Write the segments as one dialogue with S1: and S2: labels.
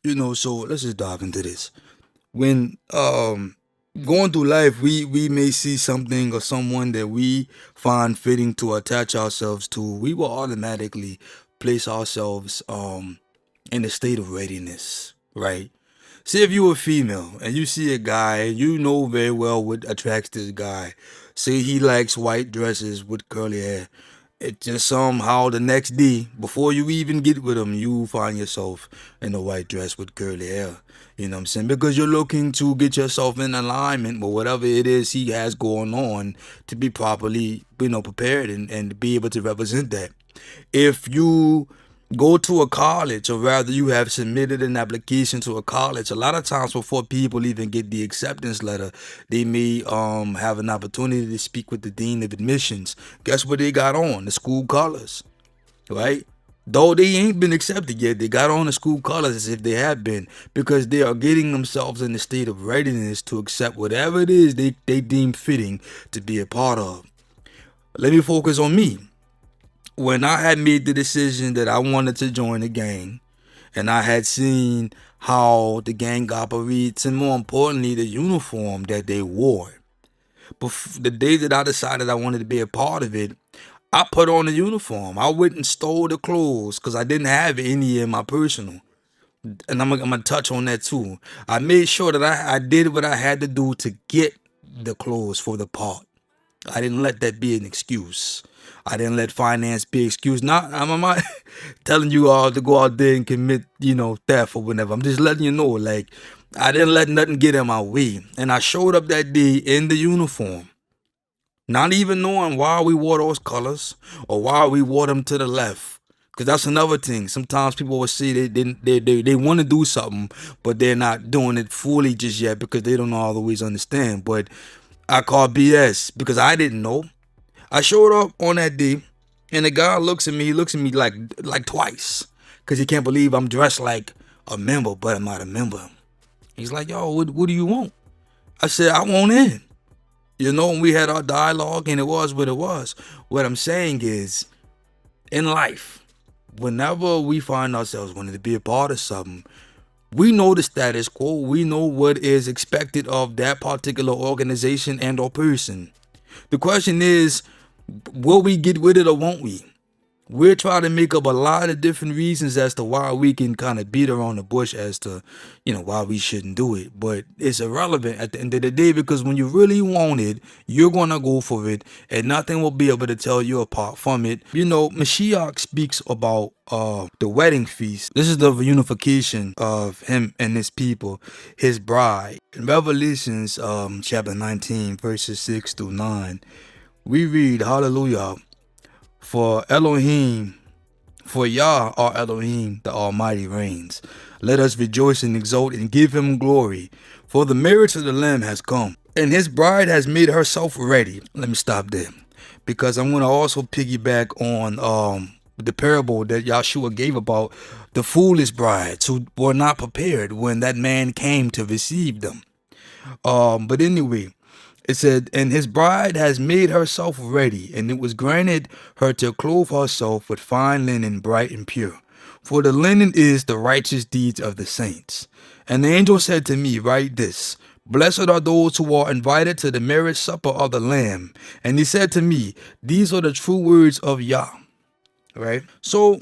S1: So let's just dive into this. When going through life, we may see something or someone that we find fitting to attach ourselves to. We will automatically place ourselves in a state of readiness, right? See, if you a female and you see a guy, you know very well what attracts this guy. Say he likes white dresses with curly hair. It just somehow the next day, before you even get with him, you find yourself in a white dress with curly hair. You know what I'm saying? Because you're looking to get yourself in alignment with whatever it is he has going on to be properly, prepared and be able to represent that. If you go to a college, or rather you have submitted an application to a college, a lot of times before people even get the acceptance letter, they may have an opportunity to speak with the dean of admissions. Guess what they got on? The school colors, right? Though they ain't been accepted yet, they got on the school colors as if they have been, because they are getting themselves in the state of readiness to accept whatever it is they deem fitting to be a part of. Let me focus on me. When I had made the decision that I wanted to join the gang, and I had seen how the gang operates, and more importantly, the uniform that they wore. The day that I decided I wanted to be a part of it, I put on the uniform. I went and stole the clothes because I didn't have any in my personal. And I'm gonna touch on that too. I made sure that I did what I had to do to get the clothes for the part. I didn't let that be an excuse. I didn't let finance be an excuse. I'm not telling you all to go out there and commit, theft or whatever. I'm just letting you know, like, I didn't let nothing get in my way. And I showed up that day in the uniform, not even knowing why we wore those colors or why we wore them to the left. Because that's another thing. Sometimes people will say they want to do something, but they're not doing it fully just yet because they don't always understand. But I call BS because I didn't know. I showed up on that day, and the guy looks at me. He looks at me like twice, cause he can't believe I'm dressed like a member, but I'm not a member. He's like, "Yo, what do you want?" I said, "I want in." And we had our dialogue, and it was what it was. What I'm saying is, in life, whenever we find ourselves wanting to be a part of something, we know the status quo. We know what is expected of that particular organization and or person. The question is, will we get with it or won't we? We're trying to make up a lot of different reasons as to why we can kind of beat around the bush as to, why we shouldn't do it. But it's irrelevant at the end of the day, because when you really want it, you're going to go for it, and nothing will be able to tell you apart from it. Mashiach speaks about the wedding feast. This is the unification of him and his people, his bride. In Revelations chapter 19, verses 6 through 9, we read, Hallelujah. For Yah our Elohim, the Almighty reigns. Let us rejoice and exult and give him glory. For the marriage of the Lamb has come, and his bride has made herself ready. Let me stop there, because I'm going to also piggyback on the parable that Yahshua gave about the foolish brides who were not prepared when that man came to receive them. But anyway, it said, and his bride has made herself ready, and it was granted her to clothe herself with fine linen, bright and pure. For the linen is the righteous deeds of the saints. And the angel said to me, write this, blessed are those who are invited to the marriage supper of the Lamb. And he said to me, these are the true words of Yah. Right? So,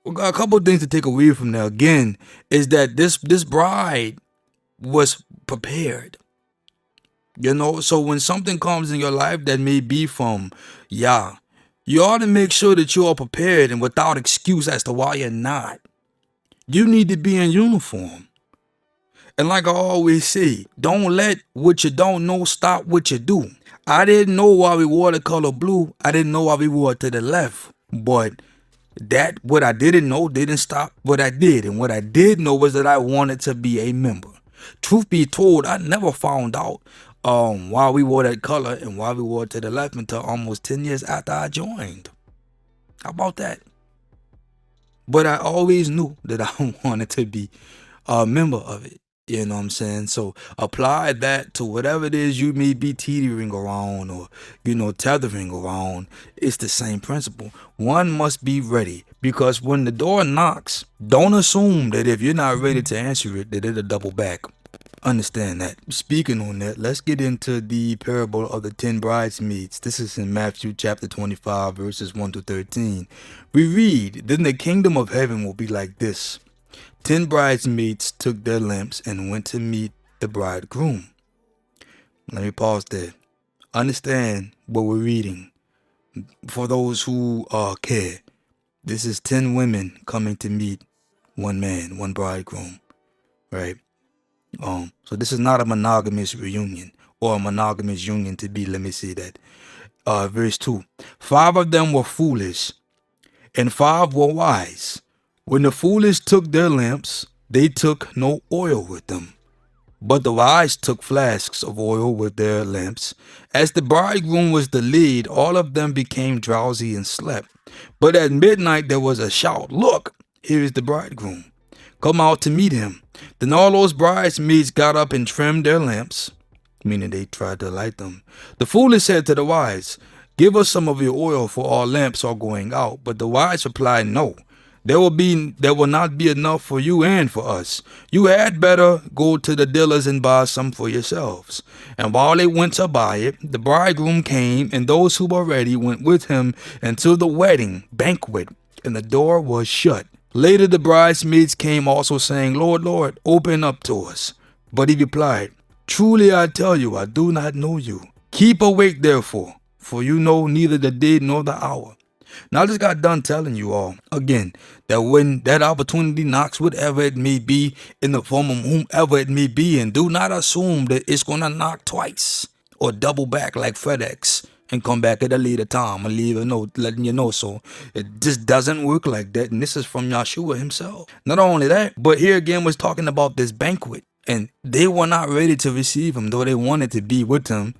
S1: we got a couple of things to take away from that. Again, is that this bride was prepared. So when something comes in your life that may be from Yah, you ought to make sure that you are prepared and without excuse as to why you're not. You need to be in uniform. And like I always say, don't let what you don't know stop what you do. I didn't know why we wore the color blue. I didn't know why we wore it to the left. But what I didn't know didn't stop what I did. And what I did know was that I wanted to be a member. Truth be told, I never found out why we wore that color and why we wore it to the left until almost 10 years after I joined. How about that? But I always knew that I wanted to be a member of it. You know what I'm saying? So apply that to whatever it is you may be teetering around or, tethering around. It's the same principle. One must be ready because when the door knocks, don't assume that if you're not ready to answer it, that it'll double back. Understand that. Speaking on that, let's get into the parable of the 10 bridesmaids. This is in Matthew chapter 25, verses 1 to 13. We read, "Then the kingdom of heaven will be like this. 10 bridesmaids took their lamps and went to meet the bridegroom." Let me pause there. Understand what we're reading. For those who care, this is 10 women coming to meet one man, one bridegroom, right? So this is not a monogamous reunion or a monogamous union to be. Let me see that. Verse 2. 5 of them were foolish and 5 were wise. When the foolish took their lamps, they took no oil with them. But the wise took flasks of oil with their lamps. As the bridegroom was delayed, all of them became drowsy and slept. But at midnight there was a shout, "Look, here is the bridegroom. Come out to meet him." Then all those bridesmaids got up and trimmed their lamps, meaning they tried to light them. The foolish said to the wise, "Give us some of your oil, for our lamps are going out." But the wise replied, "No, there will not be enough for you and for us. You had better go to the dealers and buy some for yourselves." And while they went to buy it, the bridegroom came, and those who were ready went with him into the wedding banquet, and the door was shut. Later the bridesmaids came also, saying, "Lord, Lord, open up to us." But he replied, "Truly I tell you, I do not know you. Keep awake therefore, for you know neither the day nor the hour." Now I just got done telling you all, again, that when that opportunity knocks, whatever it may be, in the form of whomever it may be, and do not assume that it's going to knock twice or double back like FedEx and come back at a later time and leave a note letting you know. So it just doesn't work like that. And this is from Yahshua himself. Not only that, but here again was talking about this banquet. And they were not ready to receive him, though they wanted to be with him.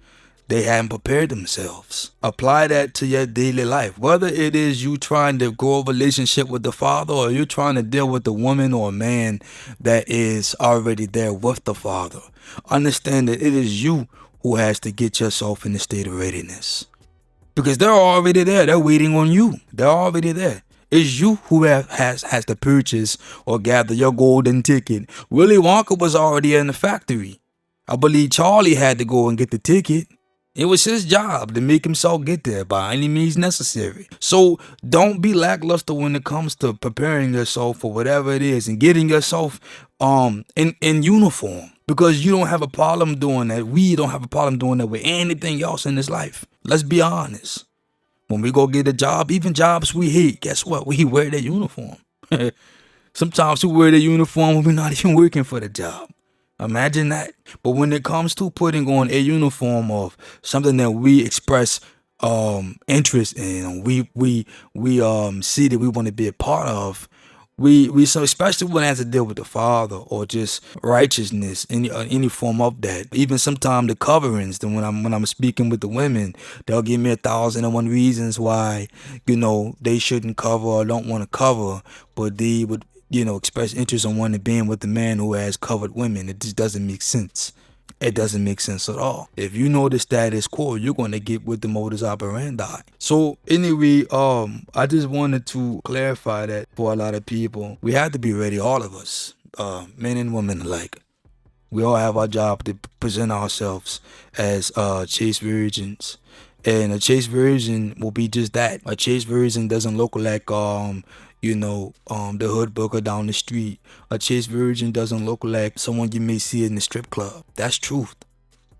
S1: They hadn't prepared themselves. Apply that to your daily life. Whether it is you trying to grow a relationship with the Father, or you're trying to deal with a woman or a man that is already there with the Father, understand that it is you who has to get yourself in a state of readiness. Because they're already there. They're waiting on you. They're already there. It's you who has to purchase or gather your golden ticket. Willy Wonka was already in the factory. I believe Charlie had to go and get the ticket. It was his job to make himself get there by any means necessary. So don't be lackluster when it comes to preparing yourself for whatever it is and getting yourself in uniform. Because you don't have a problem doing that. We don't have a problem doing that with anything else in this life. Let's be honest. When we go get a job, even jobs we hate, guess what? We wear the uniform. Sometimes we wear the uniform when we're not even working for the job. Imagine that. But when it comes to putting on a uniform of something that we express interest in, we see that we want to be a part of, we so especially when it has to deal with the Father or just righteousness, any form of that. Even sometimes the coverings. Then when I'm speaking with the women, they'll give me 1,001 reasons why they shouldn't cover or don't want to cover, but they would express interest in wanting being with the man who has covered women. It just doesn't make sense. It doesn't make sense at all. If you know the status quo, you're going to get with the modus operandi. So anyway, I just wanted to clarify that for a lot of people. We have to be ready, all of us, men and women alike. We all have our job to present ourselves as chaste virgins. And a chaste virgin will be just that. A chaste virgin doesn't look like the hood booker down the street. A chaste virgin doesn't look like someone you may see in the strip club. That's truth.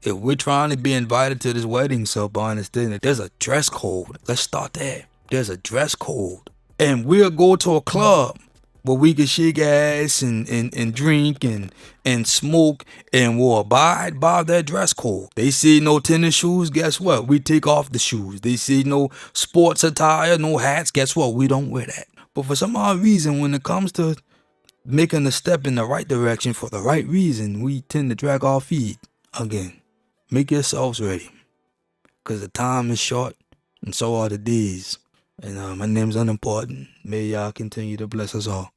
S1: If we're trying to be invited to this wedding, so I understand that there's a dress code. Let's start there. There's a dress code. And we'll go to a club where we can shake ass and drink and smoke, and we'll abide by their dress code. They say no tennis shoes, guess what? We take off the shoes. They say no sports attire, no hats, guess what? We don't wear that. But for some odd reason, when it comes to making a step in the right direction for the right reason, we tend to drag our feet. Again, make yourselves ready, because the time is short and so are the days. And my name's unimportant. May y'all continue to bless us all.